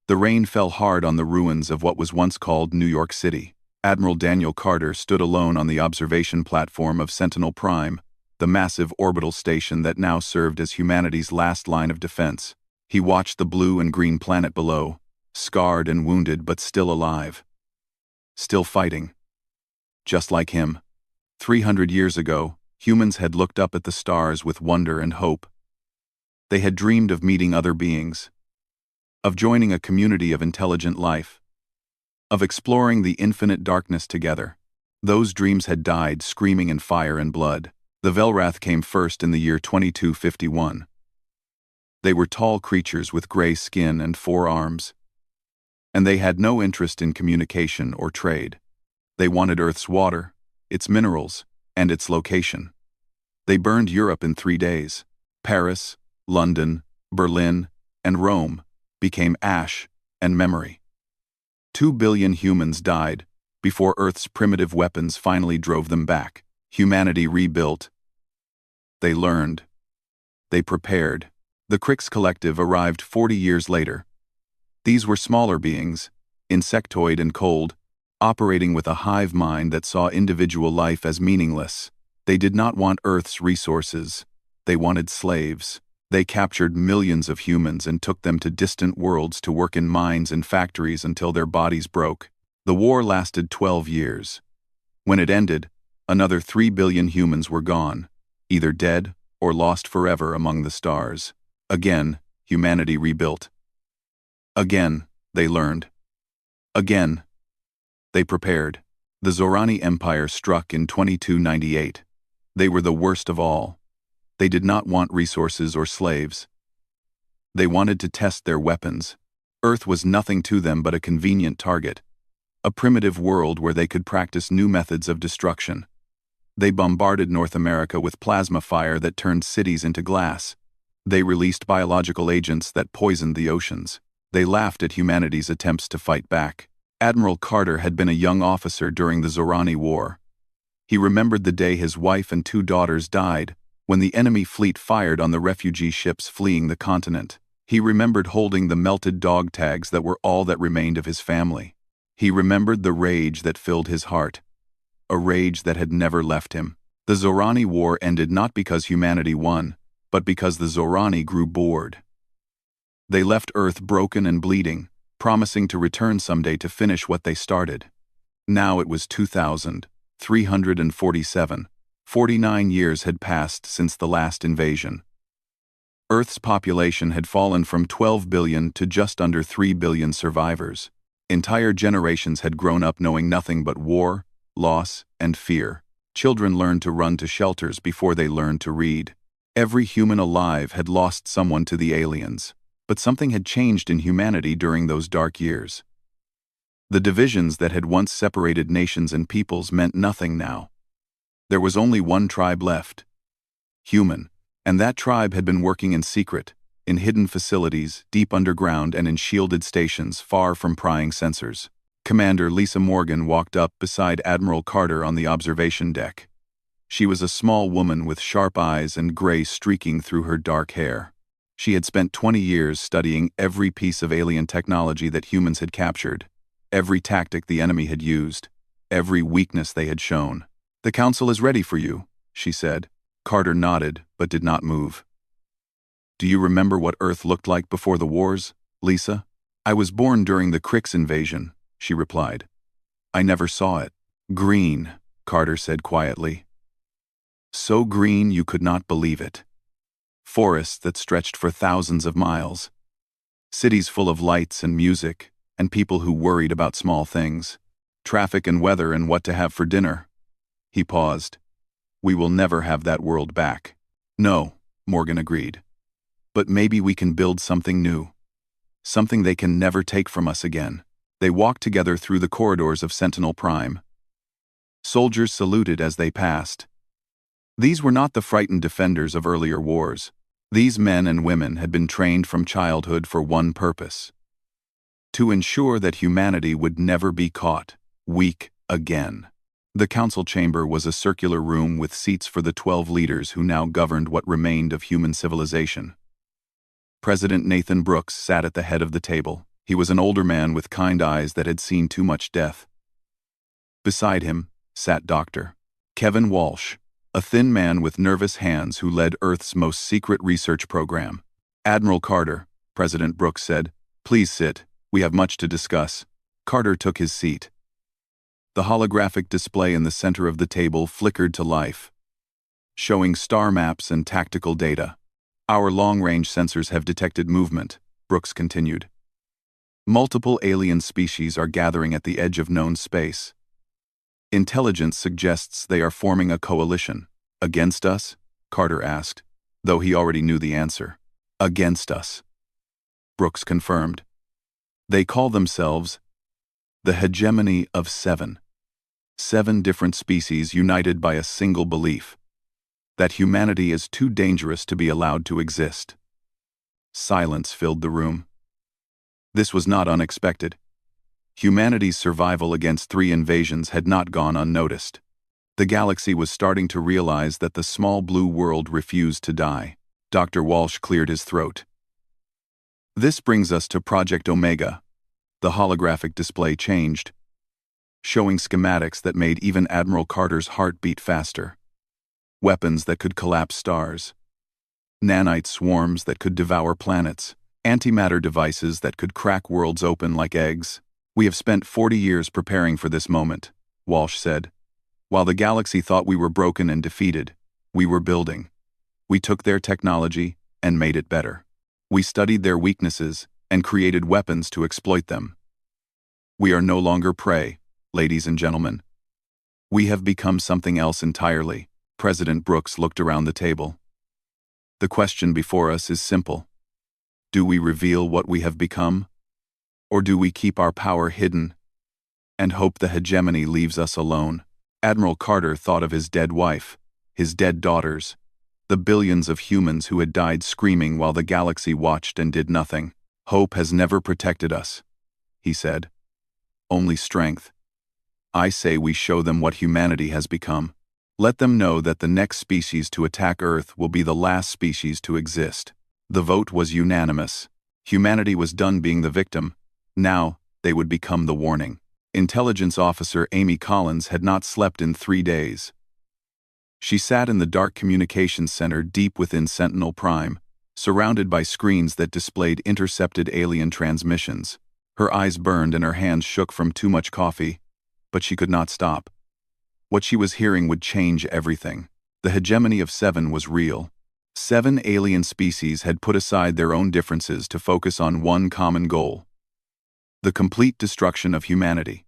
The rain fell hard on the ruins of what was once called New York City. Admiral Daniel Carter stood alone on the observation platform of Sentinel Prime, the massive orbital station that now served as humanity's last line of defense. He watched the blue and green planet below, scarred and wounded but still alive. Still fighting. Just like him. 300 years ago, humans had looked up at the stars with wonder and hope. They had dreamed of meeting other beings, of joining a community of intelligent life, of exploring the infinite darkness together. Those dreams had died screaming in fire and blood. The Velrath came first in the year 2251. They were tall creatures with gray skin and 4 arms. And they had no interest in communication or trade. They wanted Earth's water, its minerals, and its location. They burned Europe in 3 days. Paris, London, Berlin, and Rome became ash and memory. 2 billion humans died before Earth's primitive weapons finally drove them back. Humanity rebuilt. They learned. They prepared. The Crix Collective arrived 40 years later. These were smaller beings, insectoid and cold, operating with a hive mind that saw individual life as meaningless. They did not want Earth's resources. They wanted slaves. They captured millions of humans and took them to distant worlds to work in mines and factories until their bodies broke. The war lasted 12 years. When it ended, another 3 billion humans were gone, either dead or lost forever among the stars. Again, humanity rebuilt. Again, they learned. Again, they prepared. The Zorani Empire struck in 2298. They were the worst of all. They did not want resources or slaves. They wanted to test their weapons. Earth was nothing to them but a convenient target, a primitive world where they could practice new methods of destruction. They bombarded North America with plasma fire that turned cities into glass. They released biological agents that poisoned the oceans. They laughed at humanity's attempts to fight back. Admiral Carter had been a young officer during the Zorani War. He remembered the day his wife and 2 daughters died, when the enemy fleet fired on the refugee ships fleeing the continent. He remembered holding the melted dog tags that were all that remained of his family. He remembered the rage that filled his heart, a rage that had never left him. The Zorani War ended not because humanity won, but because the Zorani grew bored. They left Earth broken and bleeding, promising to return someday to finish what they started. Now it was 2347. 49 years had passed since the last invasion. Earth's population had fallen from 12 billion to just under 3 billion survivors. Entire generations had grown up knowing nothing but war, loss, and fear. Children learned to run to shelters before they learned to read. Every human alive had lost someone to the aliens, but something had changed in humanity during those dark years. The divisions that had once separated nations and peoples meant nothing now. There was only one tribe left. Human, and that tribe had been working in secret, in hidden facilities, deep underground and in shielded stations far from prying sensors. Commander Lisa Morgan walked up beside Admiral Carter on the observation deck. She was a small woman with sharp eyes and gray streaking through her dark hair. She had spent 20 years studying every piece of alien technology that humans had captured, every tactic the enemy had used, every weakness they had shown. "The council is ready for you," she said. Carter nodded, but did not move. "Do you remember what Earth looked like before the wars, Lisa?" "I was born during the Crix invasion," she replied. "I never saw it." "Green," Carter said quietly. "So green you could not believe it. Forests that stretched for thousands of miles. Cities full of lights and music, and people who worried about small things. Traffic and weather and what to have for dinner." He paused. "We will never have that world back." "No," Morgan agreed. "But maybe we can build something new. Something they can never take from us again." They walked together through the corridors of Sentinel Prime. Soldiers saluted as they passed. These were not the frightened defenders of earlier wars. These men and women had been trained from childhood for one purpose: to ensure that humanity would never be caught weak again. The council chamber was a circular room with seats for the 12 leaders who now governed what remained of human civilization. President Nathan Brooks sat at the head of the table. He was an older man with kind eyes that had seen too much death. Beside him sat Dr. Kevin Walsh, a thin man with nervous hands who led Earth's most secret research program. "Admiral Carter," President Brooks said, "please sit. We have much to discuss." Carter took his seat. The holographic display in the center of the table flickered to life, showing star maps and tactical data. "Our long-range sensors have detected movement," Brooks continued. "Multiple alien species are gathering at the edge of known space. Intelligence suggests they are forming a coalition." "Against us?" Carter asked, though he already knew the answer. "Against us," Brooks confirmed. "They call themselves the Hegemony of Seven. 7 different species united by a single belief: that humanity is too dangerous to be allowed to exist." Silence filled the room. This was not unexpected. Humanity's survival against 3 invasions had not gone unnoticed. The galaxy was starting to realize that the small blue world refused to die. Dr. Walsh cleared his throat. "This brings us to Project Omega." The holographic display changed, showing schematics that made even Admiral Carter's heart beat faster. Weapons that could collapse stars, nanite swarms that could devour planets, antimatter devices that could crack worlds open like eggs. "We have spent 40 years preparing for this moment," Walsh said. "While the galaxy thought we were broken and defeated, we were building. We took their technology and made it better. We studied their weaknesses and created weapons to exploit them. We are no longer prey, ladies and gentlemen. We have become something else entirely." President Brooks looked around the table. "The question before us is simple. Do we reveal what we have become? Or do we keep our power hidden and hope the hegemony leaves us alone?" Admiral Carter thought of his dead wife, his dead daughters, the billions of humans who had died screaming while the galaxy watched and did nothing. "Hope has never protected us," he said. "Only strength. I say we show them what humanity has become. Let them know that the next species to attack Earth will be the last species to exist." The vote was unanimous. Humanity was done being the victim. Now, they would become the warning. Intelligence Officer Amy Collins had not slept in 3 days. She sat in the dark communications center deep within Sentinel Prime, surrounded by screens that displayed intercepted alien transmissions. Her eyes burned and her hands shook from too much coffee, but she could not stop. What she was hearing would change everything. The hegemony of 7 was real. 7 alien species had put aside their own differences to focus on one common goal: the complete destruction of humanity.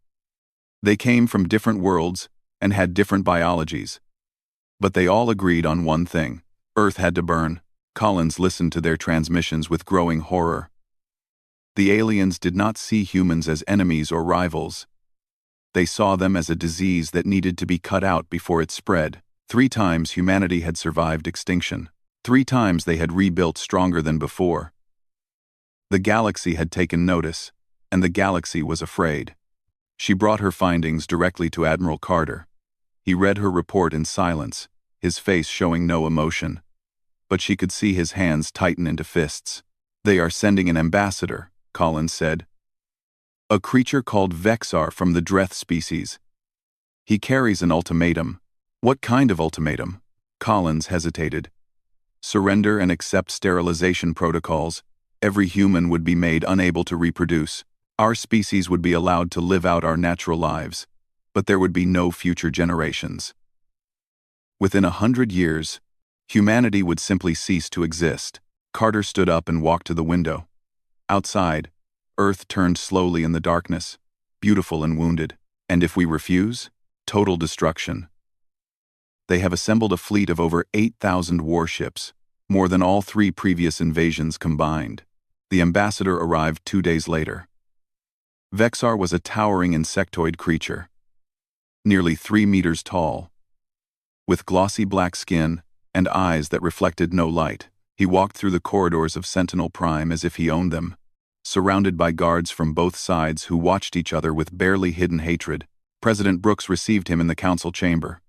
They came from different worlds and had different biologies, but they all agreed on one thing: Earth had to burn. Collins listened to their transmissions with growing horror. The aliens did not see humans as enemies or rivals. They saw them as a disease that needed to be cut out before it spread. 3 times humanity had survived extinction. 3 times they had rebuilt stronger than before. The galaxy had taken notice, and the galaxy was afraid. She brought her findings directly to Admiral Carter. He read her report in silence, his face showing no emotion. But she could see his hands tighten into fists. "They are sending an ambassador," Collins said. "A creature called Vexar from the Dreth species. He carries an ultimatum." "What kind of ultimatum?" Collins hesitated. "Surrender and accept sterilization protocols. Every human would be made unable to reproduce. Our species would be allowed to live out our natural lives, but there would be no future generations. Within 100 years, humanity would simply cease to exist." Carter stood up and walked to the window. Outside, Earth turned slowly in the darkness, beautiful and wounded. "And if we refuse? Total destruction." They have assembled a fleet of over 8,000 warships, more than all 3 previous invasions combined. The ambassador arrived 2 days later. Vexar was a towering insectoid creature, nearly 3 meters tall, with glossy black skin and eyes that reflected no light. He walked through the corridors of Sentinel Prime as if he owned them, surrounded by guards from both sides who watched each other with barely hidden hatred. President Brooks received him in the council chamber.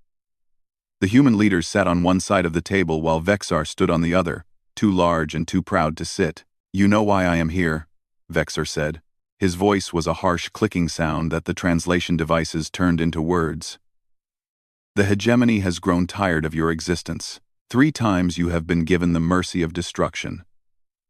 The human leaders sat on one side of the table while Vexar stood on the other, too large and too proud to sit. "You know why I am here," Vexar said. His voice was a harsh clicking sound that the translation devices turned into words. The hegemony has grown tired of your existence. 3 times you have been given the mercy of destruction.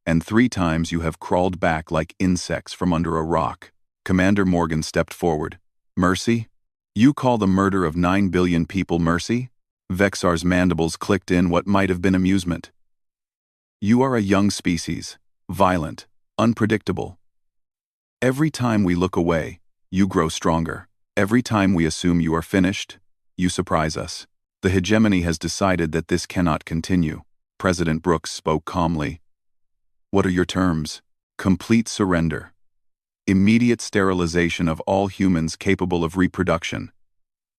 And 3 times you have crawled back like insects from under a rock. Commander Morgan stepped forward. Mercy? You call the murder of 9 billion people mercy? Vexar's mandibles clicked in what might have been amusement. You are a young species, violent, unpredictable. Every time we look away, you grow stronger. Every time we assume you are finished, you surprise us. The hegemony has decided that this cannot continue. President Brooks spoke calmly. What are your terms? Complete surrender. Immediate sterilization of all humans capable of reproduction.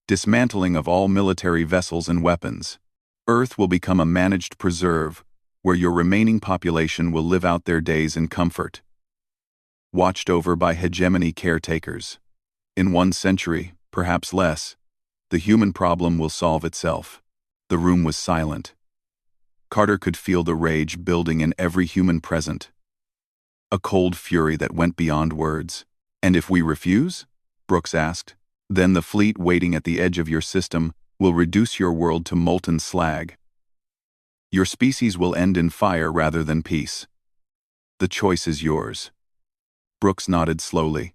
Dismantling of all military vessels and weapons. Earth will become a managed preserve, where your remaining population will live out their days in comfort. Watched over by hegemony caretakers. In 1 century, perhaps less, the human problem will solve itself. The room was silent. Carter could feel the rage building in every human present. A cold fury that went beyond words. And if we refuse? Brooks asked. Then the fleet waiting at the edge of your system will reduce your world to molten slag. Your species will end in fire rather than peace. The choice is yours. Brooks nodded slowly.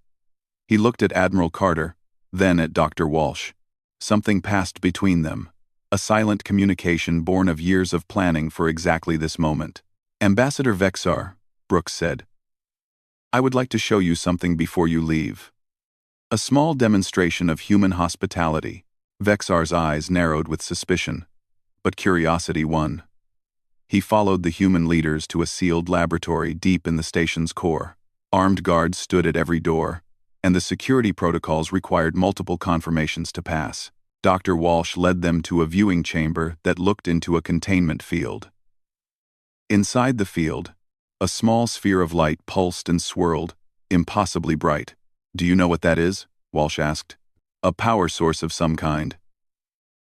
He looked at Admiral Carter, then at Dr. Walsh. Something passed between them, a silent communication born of years of planning for exactly this moment. Ambassador Vexar, Brooks said, I would like to show you something before you leave. A small demonstration of human hospitality. Vexar's eyes narrowed with suspicion, but curiosity won. He followed the human leaders to a sealed laboratory deep in the station's core. Armed guards stood at every door, and the security protocols required multiple confirmations to pass. Dr. Walsh led them to a viewing chamber that looked into a containment field. Inside the field, a small sphere of light pulsed and swirled, impossibly bright. Do you know what that is? Walsh asked. A power source of some kind.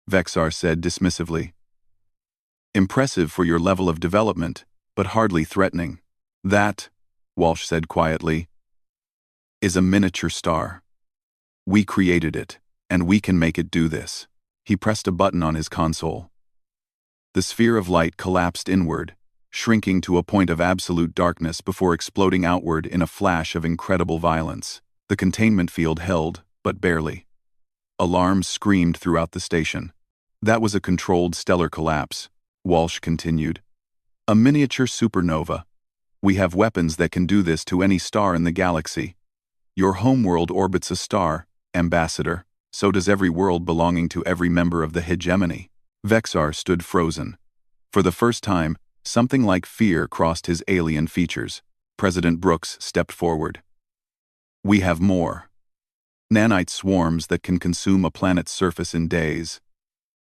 Vexar said dismissively. Impressive for your level of development, but hardly threatening. That, Walsh said quietly, is a miniature star. We created it, and we can make it do this. He pressed a button on his console. The sphere of light collapsed inward, shrinking to a point of absolute darkness before exploding outward in a flash of incredible violence. The containment field held, but barely. Alarms screamed throughout the station. That was a controlled stellar collapse, Walsh continued. A miniature supernova. We have weapons that can do this to any star in the galaxy. Your homeworld orbits a star, Ambassador. So does every world belonging to every member of the hegemony. Vexar stood frozen. For the first time, something like fear crossed his alien features. President Brooks stepped forward. We have more. Nanite swarms that can consume a planet's surface in days.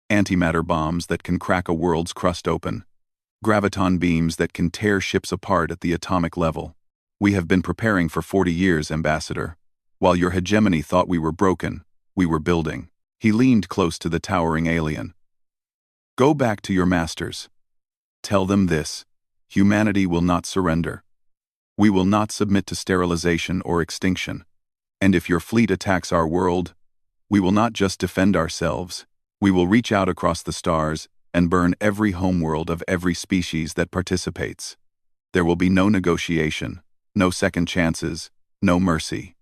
Antimatter bombs that can crack a world's crust open. Graviton beams that can tear ships apart at the atomic level. We have been preparing for 40 years, Ambassador. While your hegemony thought we were broken, we were building. He leaned close to the towering alien. Go back to your masters. Tell them this. Humanity will not surrender. We will not submit to sterilization or extinction. And if your fleet attacks our world, we will not just defend ourselves. We will reach out across the stars and burn every homeworld of every species that participates. There will be no negotiation, no second chances, no mercy.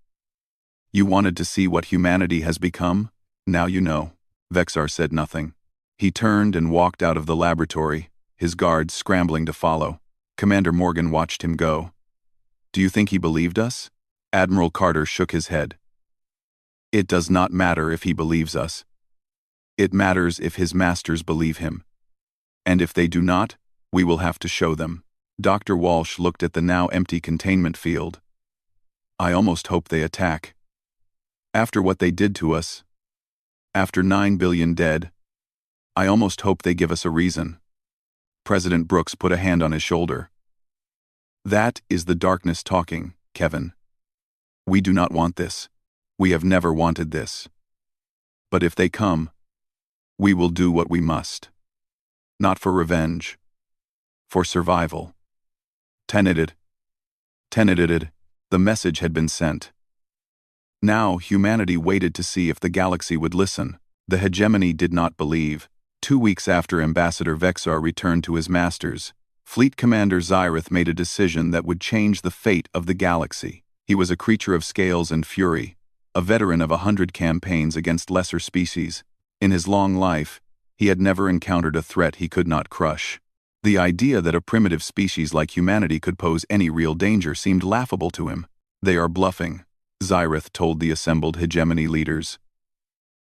You wanted to see what humanity has become? Now you know. Vexar said nothing. He turned and walked out of the laboratory, his guards scrambling to follow. Commander Morgan watched him go. Do you think he believed us? Admiral Carter shook his head. It does not matter if he believes us. It matters if his masters believe him. And if they do not, we will have to show them. Dr. Walsh looked at the now empty containment field. I almost hope they attack. After what they did to us, after 9 billion dead, I almost hope they give us a reason. President Brooks put a hand on his shoulder. That is the darkness talking, Kevin. We do not want this. We have never wanted this. But if they come, we will do what we must. Not for revenge. For survival. Tenanted. The message had been sent. Now humanity waited to see if the galaxy would listen. The hegemony did not believe. 2 weeks after Ambassador Vexar returned to his masters, Fleet Commander Xyrith made a decision that would change the fate of the galaxy. He was a creature of scales and fury, a veteran of 100 campaigns against lesser species. In his long life, he had never encountered a threat he could not crush. The idea that a primitive species like humanity could pose any real danger seemed laughable to him. "They are bluffing," Xyrith told the assembled hegemony leaders.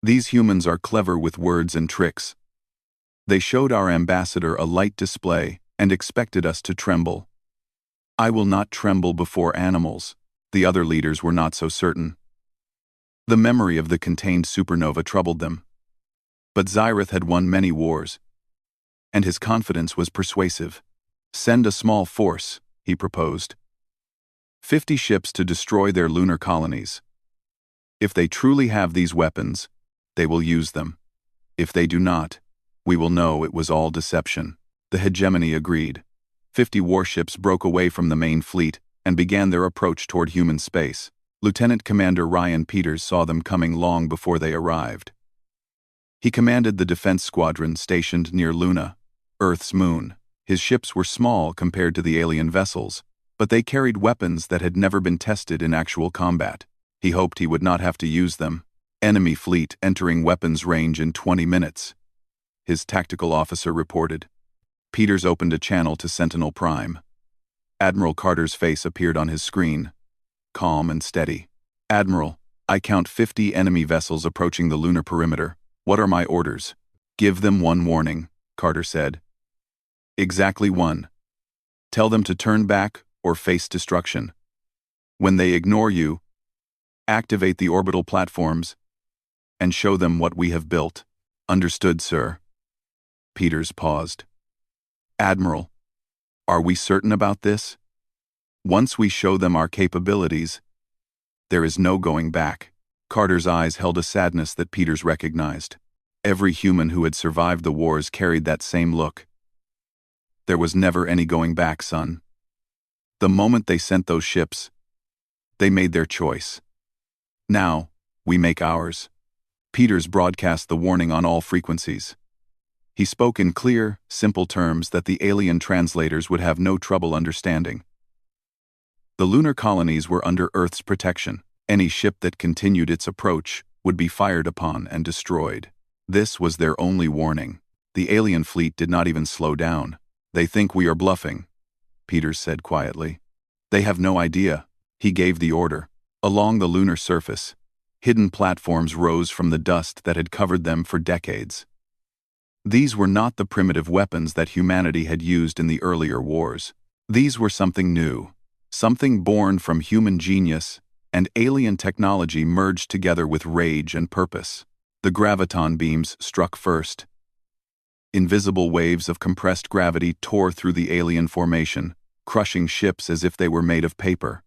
"These humans are clever with words and tricks. They showed our ambassador a light display and expected us to tremble. I will not tremble before animals." The other leaders were not so certain. The memory of the contained supernova troubled them. But Xyrith had won many wars, and his confidence was persuasive. "Send a small force," he proposed. 50 ships to destroy their lunar colonies. If they truly have these weapons, they will use them. If they do not, we will know it was all deception. The hegemony agreed. 50 warships broke away from the main fleet and began their approach toward human space. Lieutenant Commander Ryan Peters saw them coming long before they arrived. He commanded the defense squadron stationed near Luna, Earth's moon. His ships were small compared to the alien vessels, but they carried weapons that had never been tested in actual combat. He hoped he would not have to use them. Enemy fleet entering weapons range in 20 minutes. His tactical officer reported. Peters opened a channel to Sentinel Prime. Admiral Carter's face appeared on his screen, calm and steady. "Admiral, I count 50 enemy vessels approaching the lunar perimeter. What are my orders?" "Give them one warning," Carter said. "Exactly one. Tell them to turn back or face destruction. When they ignore you, activate the orbital platforms and show them what we have built." "Understood, sir." Peters paused. "Admiral, are we certain about this? Once we show them our capabilities, there is no going back." Carter's eyes held a sadness that Peters recognized. Every human who had survived the wars carried that same look. "There was never any going back, son. The moment they sent those ships, they made their choice. Now, we make ours." Peters broadcast the warning on all frequencies. He spoke in clear, simple terms that the alien translators would have no trouble understanding. The lunar colonies were under Earth's protection. Any ship that continued its approach would be fired upon and destroyed. This was their only warning. The alien fleet did not even slow down. "They think we are bluffing," Peters said quietly. "They have no idea." He gave the order. Along the lunar surface, hidden platforms rose from the dust that had covered them for decades. These were not the primitive weapons that humanity had used in the earlier wars. These were something new, something born from human genius and alien technology merged together with rage and purpose. The graviton beams struck first. Invisible waves of compressed gravity tore through the alien formation, crushing ships as if they were made of paper.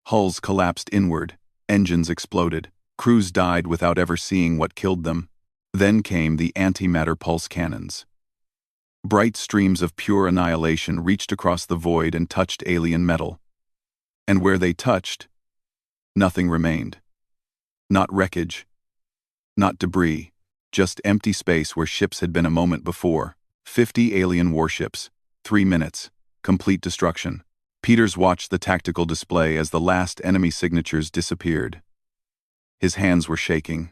Hulls collapsed inward, engines exploded, crews died without ever seeing what killed them. Then came the antimatter pulse cannons. Bright streams of pure annihilation reached across the void and touched alien metal. And where they touched, nothing remained. Not wreckage, not debris, just empty space where ships had been a moment before. 50 alien warships, 3 minutes, complete destruction. Peters watched the tactical display as the last enemy signatures disappeared. His hands were shaking.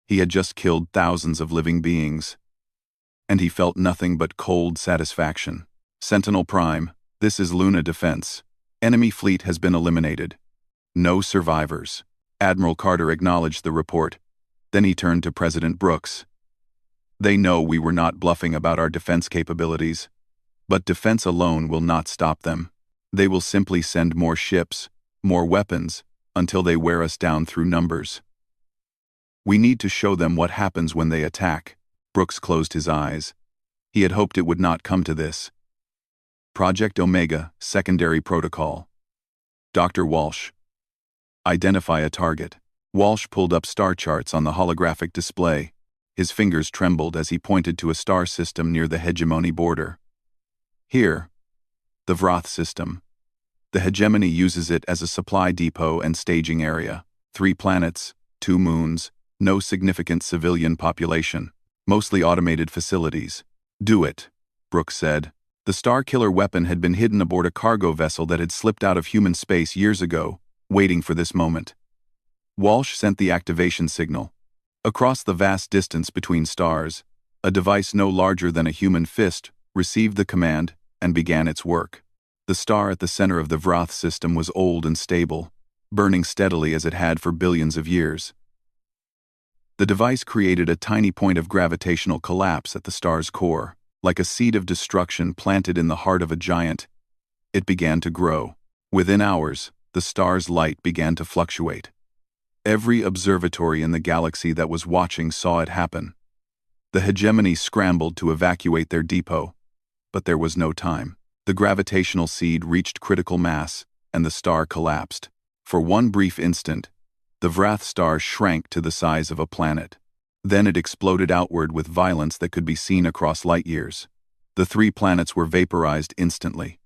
He had just killed thousands of living beings, and he felt nothing but cold satisfaction. "Sentinel Prime, this is Luna Defense. Enemy fleet has been eliminated. No survivors." Admiral Carter acknowledged the report. Then he turned to President Brooks. "They know we were not bluffing about our defense capabilities, but defense alone will not stop them. They will simply send more ships, more weapons, until they wear us down through numbers. We need to show them what happens when they attack." Brooks closed his eyes. He had hoped it would not come to this. "Project Omega, Secondary Protocol. Dr. Walsh. Identify a target." Walsh pulled up star charts on the holographic display. His fingers trembled as he pointed to a star system near the hegemony border. "Here. The Vroth system. The hegemony uses it as a supply depot and staging area. 3 planets, 2 moons, no significant civilian population, mostly automated facilities. Do it, Brooks said. The Starkiller weapon had been hidden aboard a cargo vessel that had slipped out of human space years ago, waiting for this moment. Walsh sent the activation signal. Across the vast distance between stars, a device no larger than a human fist received the command and began its work. The star at the center of the Vrath system was old and stable, burning steadily as it had for billions of years. The device created a tiny point of gravitational collapse at the star's core. Like a seed of destruction planted in the heart of a giant, it began to grow. Within hours, the star's light began to fluctuate. Every observatory in the galaxy that was watching saw it happen. The hegemony scrambled to evacuate their depot, but there was no time. The gravitational seed reached critical mass, and the star collapsed. For one brief instant, the Vrath star shrank to the size of a planet. Then it exploded outward with violence that could be seen across light years. The 3 planets were vaporized instantly.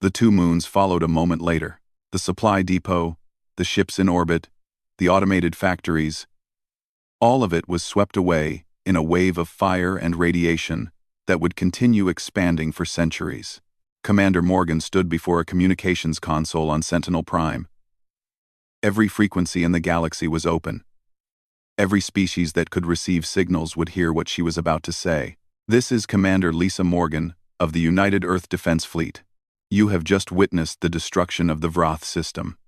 The 2 moons followed a moment later. The supply depot, the ships in orbit, the automated factories. All of it was swept away in a wave of fire and radiation that would continue expanding for centuries. Commander Morgan stood before a communications console on Sentinel Prime. Every frequency in the galaxy was open. Every species that could receive signals would hear what she was about to say. This is Commander Lisa Morgan of the United Earth Defense Fleet. You have just witnessed the destruction of the Vrath system.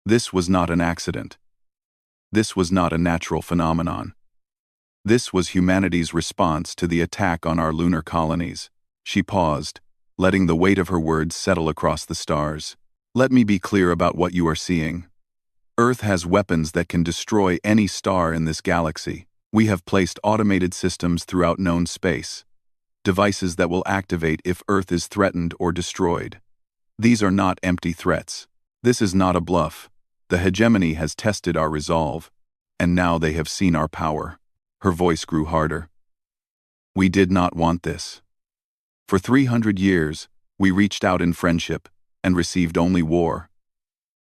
This was not an accident. This was not a natural phenomenon. This was humanity's response to the attack on our lunar colonies. She paused, letting the weight of her words settle across the stars. Let me be clear about what you are seeing. Earth has weapons that can destroy any star in this galaxy. We have placed automated systems throughout known space, devices that will activate if Earth is threatened or destroyed. These are not empty threats. This is not a bluff. The hegemony has tested our resolve, and now they have seen our power. Her voice grew harder. We did not want this. For 300 years, we reached out in friendship and received only war.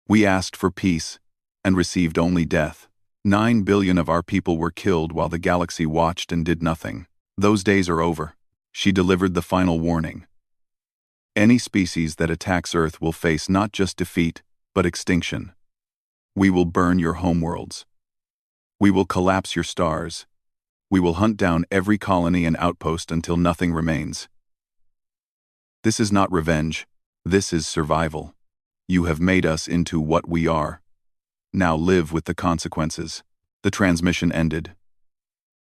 We asked for peace and received only death. 9 billion of our people were killed while the galaxy watched and did nothing. Those days are over. She delivered the final warning. Any species that attacks Earth will face not just defeat, but extinction. We will burn your homeworlds. We will collapse your stars. We will hunt down every colony and outpost until nothing remains. This is not revenge. This is survival. You have made us into what we are. Now live with the consequences. The transmission ended.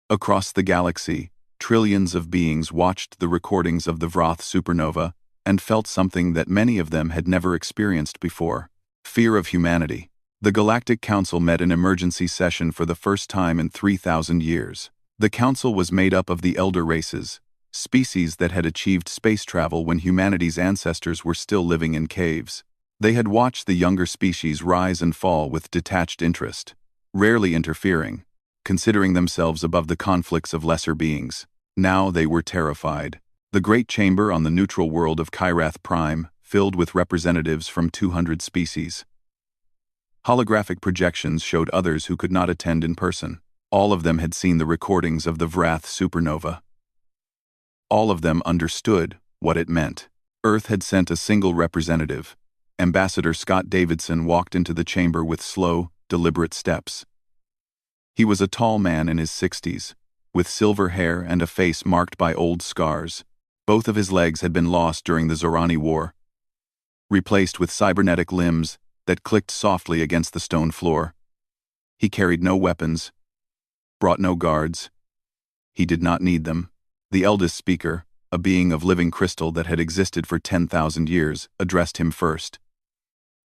Across the galaxy, trillions of beings watched the recordings of the Vrath supernova and felt something that many of them had never experienced before: fear of humanity. The Galactic Council met in emergency session for the first time in 3,000 years. The council was made up of the elder races, species that had achieved space travel when humanity's ancestors were still living in caves. They had watched the younger species rise and fall with detached interest, rarely interfering, considering themselves above the conflicts of lesser beings. Now they were terrified. The great chamber on the neutral world of Kyrath Prime filled with representatives from 200 species. Holographic projections showed others who could not attend in person. All of them had seen the recordings of the Vrath supernova. All of them understood what it meant. Earth had sent a single representative. Ambassador Scott Davidson walked into the chamber with slow, deliberate steps. He was a tall man in his 60s, with silver hair and a face marked by old scars. Both of his legs had been lost during the Zorani War, replaced with cybernetic limbs that clicked softly against the stone floor. He carried no weapons, brought no guards. He did not need them. The eldest speaker, a being of living crystal that had existed for 10,000 years, addressed him first.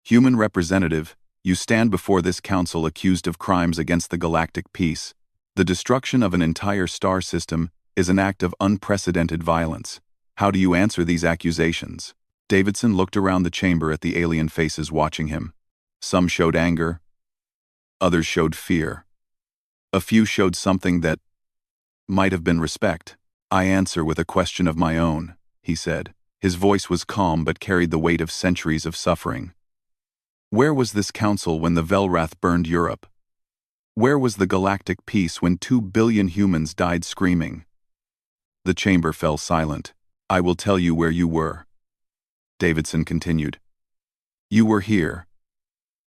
Human representative, you stand before this council accused of crimes against the galactic peace. The destruction of an entire star system is an act of unprecedented violence. How do you answer these accusations? Davidson looked around the chamber at the alien faces watching him. Some showed anger. Others showed fear. A few showed something that might have been respect. I answer with a question of my own, he said, His voice was calm but carried the weight of centuries of suffering. Where was this council when the Velrath burned Europe? Where was the galactic peace when 2 billion humans died screaming? The chamber fell silent. I will tell you where you were. Davidson continued. You were here.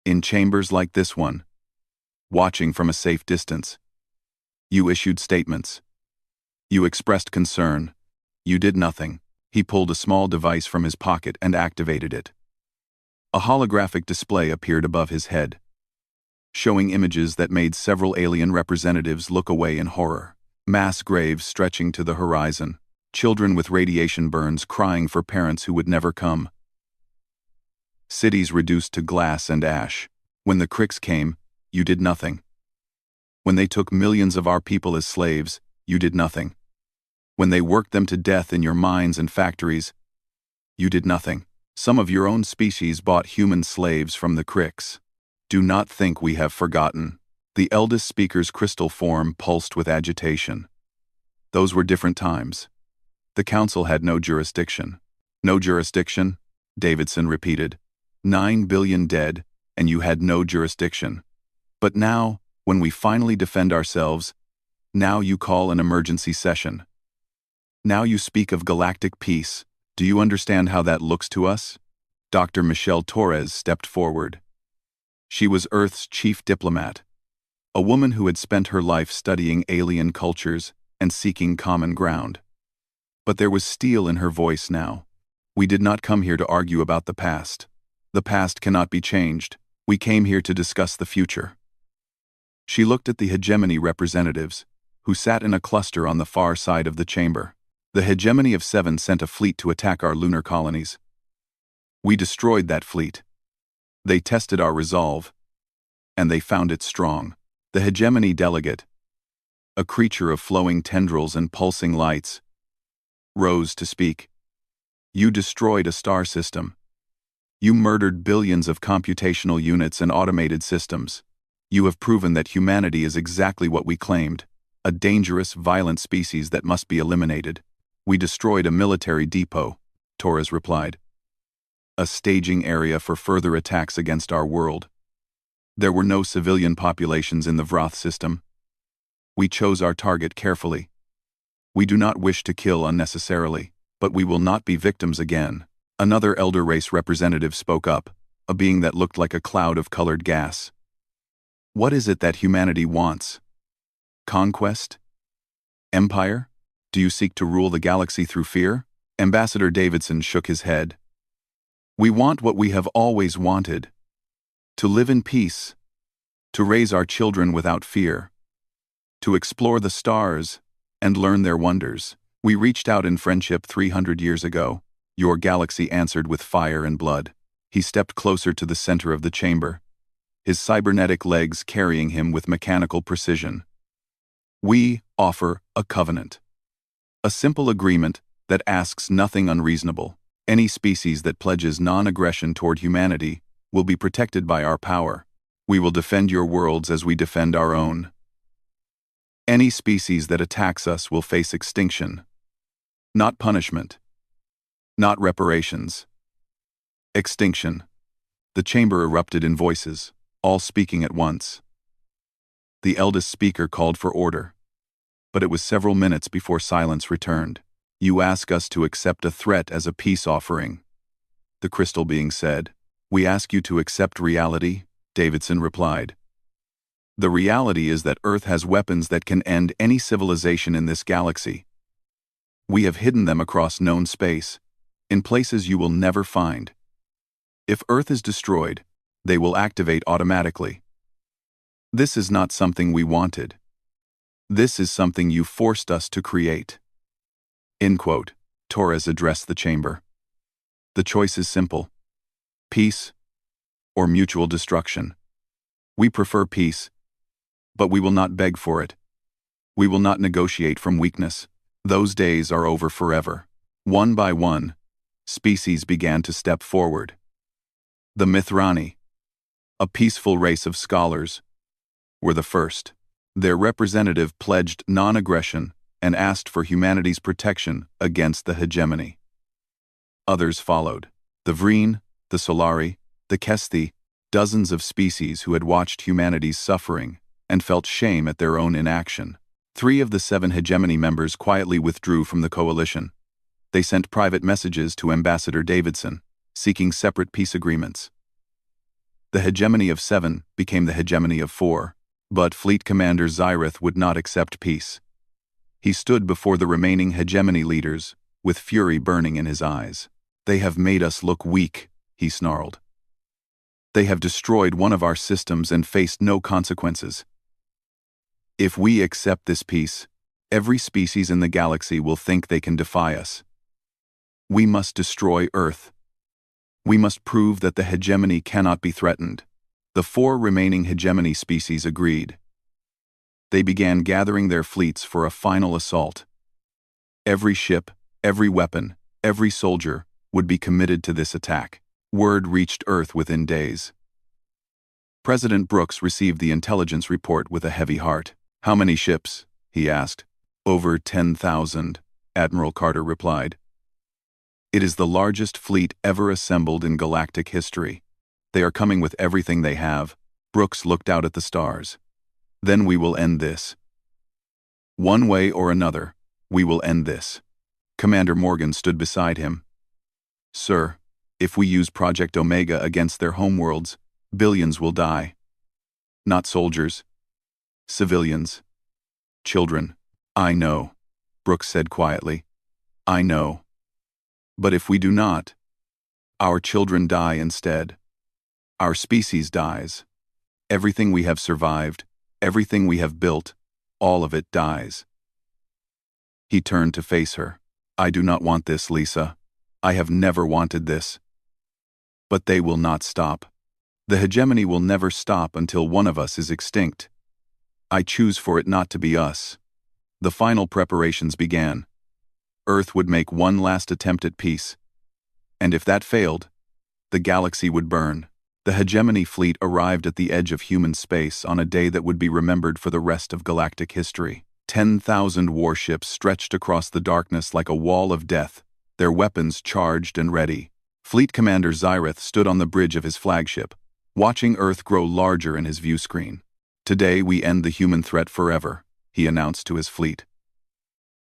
In chambers like this one. Watching from a safe distance. You issued statements. You expressed concern. You did nothing. He pulled a small device from his pocket and activated it. A holographic display appeared above his head, showing images that made several alien representatives look away in horror. Mass graves stretching to the horizon, children with radiation burns crying for parents who would never come. Cities reduced to glass and ash. When the Cricks came, you did nothing. When they took millions of our people as slaves, you did nothing. When they worked them to death in your mines and factories, you did nothing. Some of your own species bought human slaves from the Cricks. Do not think we have forgotten. The eldest speaker's crystal form pulsed with agitation. Those were different times. The council had no jurisdiction. No jurisdiction? Davidson repeated. 9 billion dead, and you had no jurisdiction. But now, when we finally defend ourselves, now you call an emergency session. Now you speak of galactic peace. Do you understand how that looks to us? Dr. Michelle Torres stepped forward. She was Earth's chief diplomat, a woman who had spent her life studying alien cultures and seeking common ground. But there was steel in her voice now. We did not come here to argue about the past. The past cannot be changed. We came here to discuss the future. She looked at the hegemony representatives, who sat in a cluster on the far side of the chamber. The hegemony of 7 sent a fleet to attack our lunar colonies. We destroyed that fleet. They tested our resolve, and they found it strong. The hegemony delegate, a creature of flowing tendrils and pulsing lights, rose to speak. You destroyed a star system. You murdered billions of computational units and automated systems. You have proven that humanity is exactly what we claimed, a dangerous, violent species that must be eliminated. We destroyed a military depot, Torres replied. A staging area for further attacks against our world. There were no civilian populations in the Vroth system. We chose our target carefully. We do not wish to kill unnecessarily, but we will not be victims again. Another elder race representative spoke up, a being that looked like a cloud of colored gas. What is it that humanity wants? Conquest? Empire? Do you seek to rule the galaxy through fear? Ambassador Davidson shook his head. We want what we have always wanted. To live in peace. To raise our children without fear. To explore the stars and learn their wonders. We reached out in friendship 300 years ago. Your galaxy answered with fire and blood. He stepped closer to the center of the chamber, his cybernetic legs carrying him with mechanical precision. We offer a covenant. A simple agreement that asks nothing unreasonable. Any species that pledges non-aggression toward humanity will be protected by our power. We will defend your worlds as we defend our own. Any species that attacks us will face extinction. Not punishment. Not reparations. Extinction. The chamber erupted in voices, all speaking at once. The eldest speaker called for order, but it was several minutes before silence returned. You ask us to accept a threat as a peace offering, the crystal being said. We ask you to accept reality, Davidson replied. The reality is that Earth has weapons that can end any civilization in this galaxy. We have hidden them across known space, in places you will never find. If Earth is destroyed, they will activate automatically. This is not something we wanted. This is something you forced us to create. End quote. Torres addressed the chamber. The choice is simple. Peace or mutual destruction. We prefer peace, but we will not beg for it. We will not negotiate from weakness. Those days are over forever. One by one, species began to step forward. The Mithrani, a peaceful race of scholars, were the first. Their representative pledged non-aggression and asked for humanity's protection against the hegemony. Others followed. The Vreen, the Solari, the Kesthi, dozens of species who had watched humanity's suffering and felt shame at their own inaction. 3 of the 7 hegemony members quietly withdrew from the coalition. They sent private messages to Ambassador Davidson, seeking separate peace agreements. The hegemony of 7 became the hegemony of 4, but Fleet Commander Zyrith would not accept peace. He stood before the remaining hegemony leaders, with fury burning in his eyes. "They have made us look weak," he snarled. "They have destroyed one of our systems and faced no consequences. If we accept this peace, every species in the galaxy will think they can defy us. We must destroy Earth. We must prove that the hegemony cannot be threatened." The 4 remaining hegemony species agreed. They began gathering their fleets for a final assault. Every ship, every weapon, every soldier would be committed to this attack. Word reached Earth within days. President Brooks received the intelligence report with a heavy heart. "How many ships?" he asked. "Over 10,000, Admiral Carter replied. "It is the largest fleet ever assembled in galactic history. They are coming with everything they have." Brooks looked out at the stars. "Then we will end this. One way or another, we will end this." Commander Morgan stood beside him. "Sir, if we use Project Omega against their homeworlds, billions will die. Not soldiers. Civilians. Children." "I know," Brooks said quietly. "I know. But if we do not, our children die instead. Our species dies. Everything we have survived, everything we have built, all of it dies." He turned to face her. "I do not want this, Lisa. I have never wanted this. But they will not stop. The hegemony will never stop until one of us is extinct. I choose for it not to be us." The final preparations began. Earth would make one last attempt at peace. And if that failed, the galaxy would burn. The hegemony fleet arrived at the edge of human space on a day that would be remembered for the rest of galactic history. 10,000 warships stretched across the darkness like a wall of death, their weapons charged and ready. Fleet Commander Zyrith stood on the bridge of his flagship, watching Earth grow larger in his view screen. "Today we end the human threat forever," he announced to his fleet.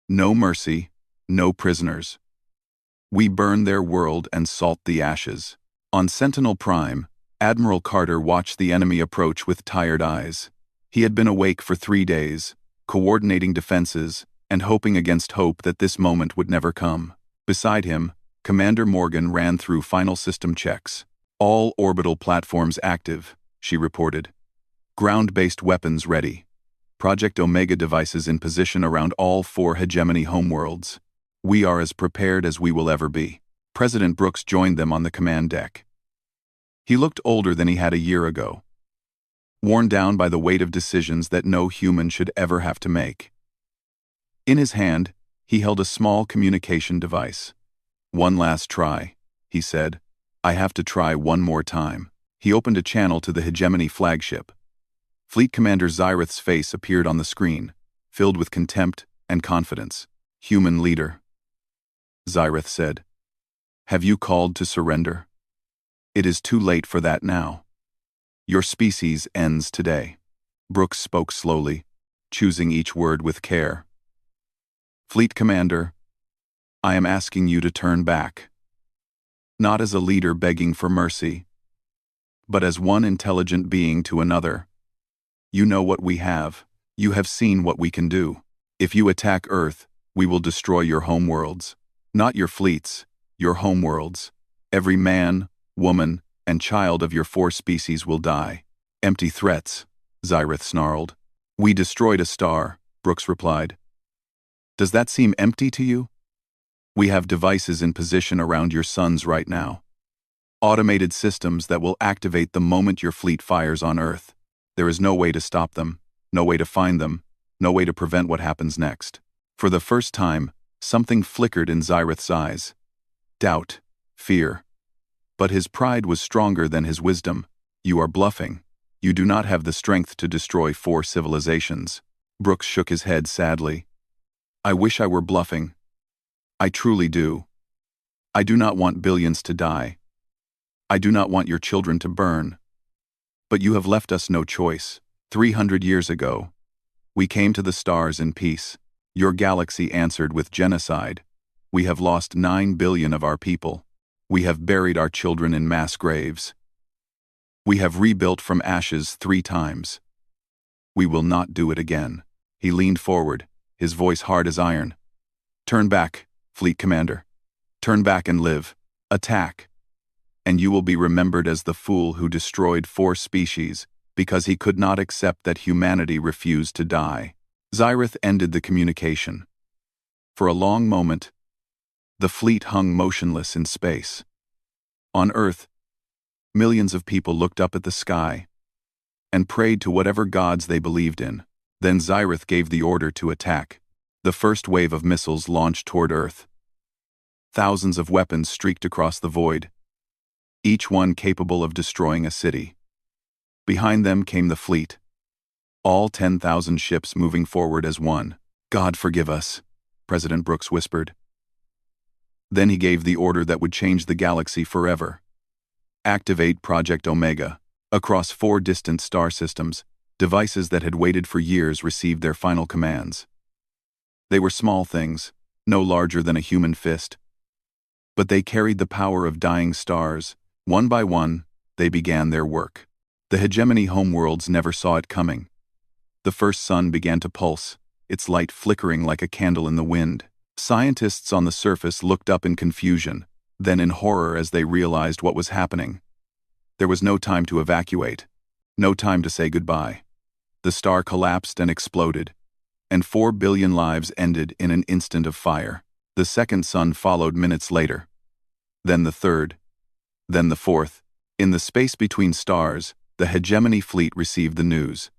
"No mercy, no prisoners. We burn their world and salt the ashes." On Sentinel Prime, Admiral Carter watched the enemy approach with tired eyes. He had been awake for 3 days, coordinating defenses and hoping against hope that this moment would never come. Beside him, Commander Morgan ran through final system checks. "All orbital platforms active," she reported. "Ground-based weapons ready. Project Omega devices in position around all 4 hegemony homeworlds. We are as prepared as we will ever be." President Brooks joined them on the command deck. He looked older than he had a year ago, worn down by the weight of decisions that no human should ever have to make. In his hand, he held a small communication device. "One last try," he said. "I have to try one more time." He opened a channel to the hegemony flagship. Fleet Commander Zyrith's face appeared on the screen, filled with contempt and confidence. "Human leader," Zyrith said. "Have you called to surrender? It is too late for that now. Your species ends today." Brooks spoke slowly, choosing each word with care. "Fleet Commander, I am asking you to turn back. Not as a leader begging for mercy, but as one intelligent being to another. You know what we have. You have seen what we can do. If you attack Earth, we will destroy your homeworlds. Not your fleets, your homeworlds. Every man, woman, and child of your 4 species will die." "Empty threats," Zyrith snarled. "We destroyed a star," Brooks replied. "Does that seem empty to you? We have devices in position around your suns right now. Automated systems that will activate the moment your fleet fires on Earth. There is no way to stop them, no way to find them, no way to prevent what happens next." For the first time, something flickered in Zyrith's eyes. Doubt, fear. But his pride was stronger than his wisdom. "You are bluffing. You do not have the strength to destroy 4 civilizations." Brooks shook his head sadly. "I wish I were bluffing. I truly do. I do not want billions to die. I do not want your children to burn. But you have left us no choice. 300 years ago, we came to the stars in peace. Your galaxy answered with genocide. We have lost 9 billion of our people. We have buried our children in mass graves. We have rebuilt from ashes 3 times. We will not do it again. He leaned forward, his voice hard as iron. Turn back, Fleet Commander. Turn back and live. Attack. And you will be remembered as the fool who destroyed 4 species because he could not accept that humanity refused to die. Xyrith ended the communication. For a long moment, the fleet hung motionless in space. On Earth, millions of people looked up at the sky and prayed to whatever gods they believed in. Then Xyrith gave the order to attack. The first wave of missiles launched toward Earth. Thousands of weapons streaked across the void, each one capable of destroying a city. Behind them came the fleet, all 10,000 ships moving forward as one. God forgive us, President Brooks whispered. Then he gave the order that would change the galaxy forever. Activate Project Omega. Across 4 distant star systems, devices that had waited for years received their final commands. They were small things, no larger than a human fist. But they carried the power of dying stars. One by one, they began their work. The hegemony homeworlds never saw it coming. The first sun began to pulse, its light flickering like a candle in the wind. Scientists on the surface looked up in confusion, then in horror as they realized what was happening. There was no time to evacuate, no time to say goodbye. The star collapsed and exploded, and 4 billion lives ended in an instant of fire. The second sun followed minutes later. Then the third. Then the fourth. In the space between stars, the hegemony fleet received the news.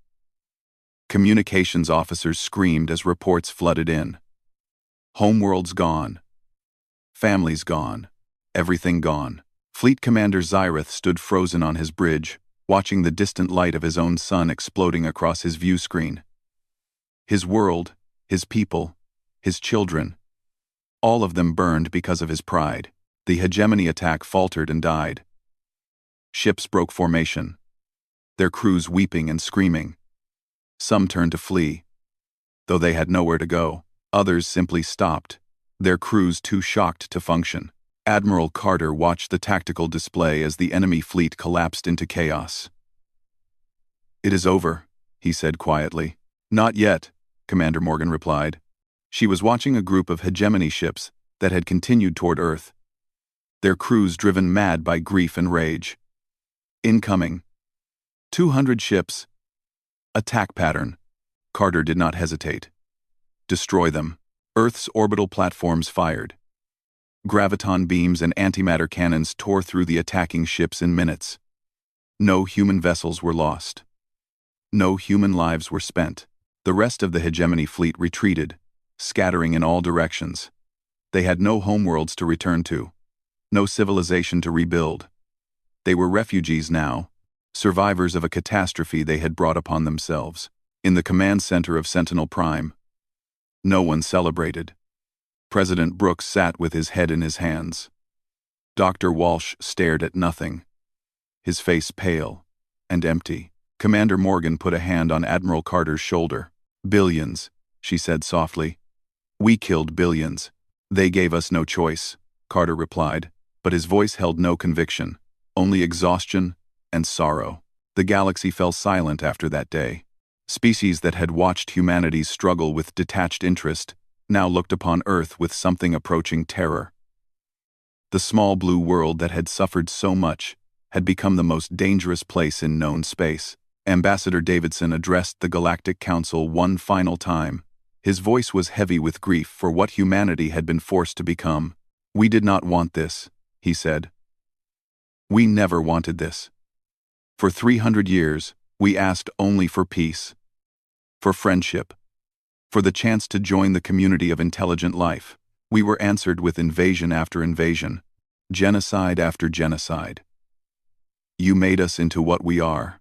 Communications officers screamed as reports flooded in. Homeworlds gone. Families gone. Everything gone. Fleet Commander Xyrith stood frozen on his bridge, watching the distant light of his own sun exploding across his view screen. His world, his people, his children, all of them burned because of his pride. The hegemony attack faltered and died. Ships broke formation, their crews weeping and screaming. Some turned to flee, though they had nowhere to go. Others simply stopped, their crews too shocked to function. Admiral Carter watched the tactical display as the enemy fleet collapsed into chaos. It is over, he said quietly. Not yet, Commander Morgan replied. She was watching a group of hegemony ships that had continued toward Earth, their crews driven mad by grief and rage. Incoming. 200 ships. Attack pattern. Carter did not hesitate. Destroy them. Earth's orbital platforms fired. Graviton beams and antimatter cannons tore through the attacking ships in minutes. No human vessels were lost. No human lives were spent. The rest of the hegemony fleet retreated, scattering in all directions. They had no homeworlds to return to, no civilization to rebuild. They were refugees now, survivors of a catastrophe they had brought upon themselves. In the command center of Sentinel Prime, no one celebrated. President Brooks sat with his head in his hands. Dr. Walsh stared at nothing, his face pale and empty. Commander Morgan put a hand on Admiral Carter's shoulder. Billions, she said softly. We killed billions. They gave us no choice, Carter replied, but his voice held no conviction, only exhaustion and sorrow. The galaxy fell silent after that day. Species that had watched humanity's struggle with detached interest now looked upon Earth with something approaching terror. The small blue world that had suffered so much had become the most dangerous place in known space. Ambassador Davidson addressed the Galactic Council one final time. His voice was heavy with grief for what humanity had been forced to become. We did not want this, he said. We never wanted this. For 300 years, we asked only for peace, for friendship, for the chance to join the community of intelligent life. We were answered with invasion after invasion, genocide after genocide. You made us into what we are.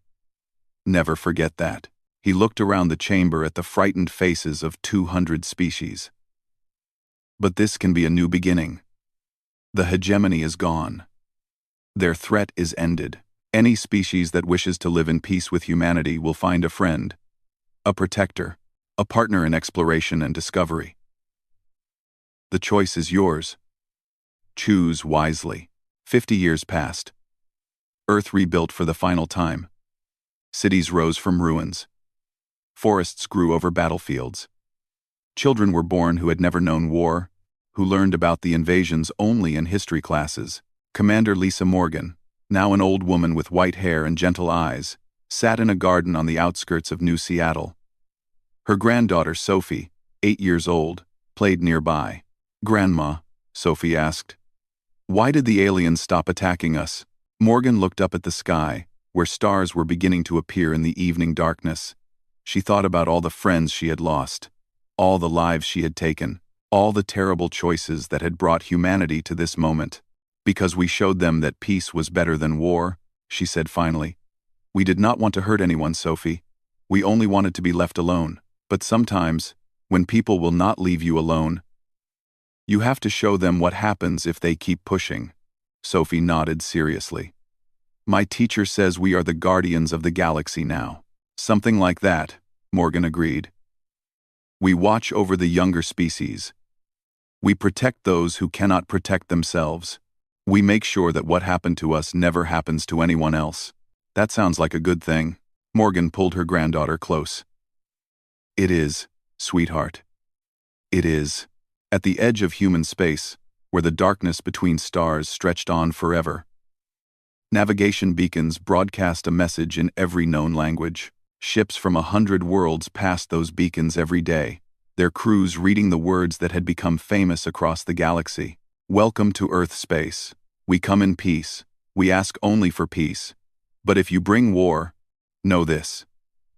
Never forget that. He looked around the chamber at the frightened faces of 200 species. But this can be a new beginning. The hegemony is gone. Their threat is ended. Any species that wishes to live in peace with humanity will find a friend, a protector, a partner in exploration and discovery. The choice is yours. Choose wisely. 50 years passed. Earth rebuilt for the final time. Cities rose from ruins. Forests grew over battlefields. Children were born who had never known war, who learned about the invasions only in history classes. Commander Lisa Morgan, now an old woman with white hair and gentle eyes, sat in a garden on the outskirts of New Seattle. Her granddaughter Sophie, 8 years old, played nearby. "Grandma," Sophie asked, "why did the aliens stop attacking us?" Morgan looked up at the sky, where stars were beginning to appear in the evening darkness. She thought about all the friends she had lost, all the lives she had taken, all the terrible choices that had brought humanity to this moment. "Because we showed them that peace was better than war," she said finally. "We did not want to hurt anyone, Sophie. We only wanted to be left alone. But sometimes, when people will not leave you alone, you have to show them what happens if they keep pushing." Sophie nodded seriously. "My teacher says we are the guardians of the galaxy now." "Something like that," Morgan agreed. "We watch over the younger species. We protect those who cannot protect themselves. We make sure that what happened to us never happens to anyone else." "That sounds like a good thing." Morgan pulled her granddaughter close. "It is, sweetheart. It is." At the edge of human space, where the darkness between stars stretched on forever, navigation beacons broadcast a message in every known language. Ships from 100 worlds passed those beacons every day, their crews reading the words that had become famous across the galaxy. "Welcome to Earth space. We come in peace. We ask only for peace. But if you bring war, know this: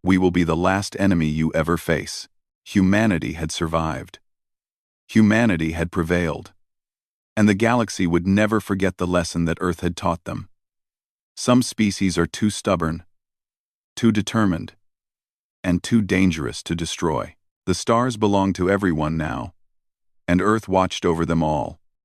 we will be the last enemy you ever face." Humanity had survived. Humanity had prevailed. And the galaxy would never forget the lesson that Earth had taught them. Some species are too stubborn, too determined, and too dangerous to destroy. The stars belonged to everyone now, and Earth watched over them all.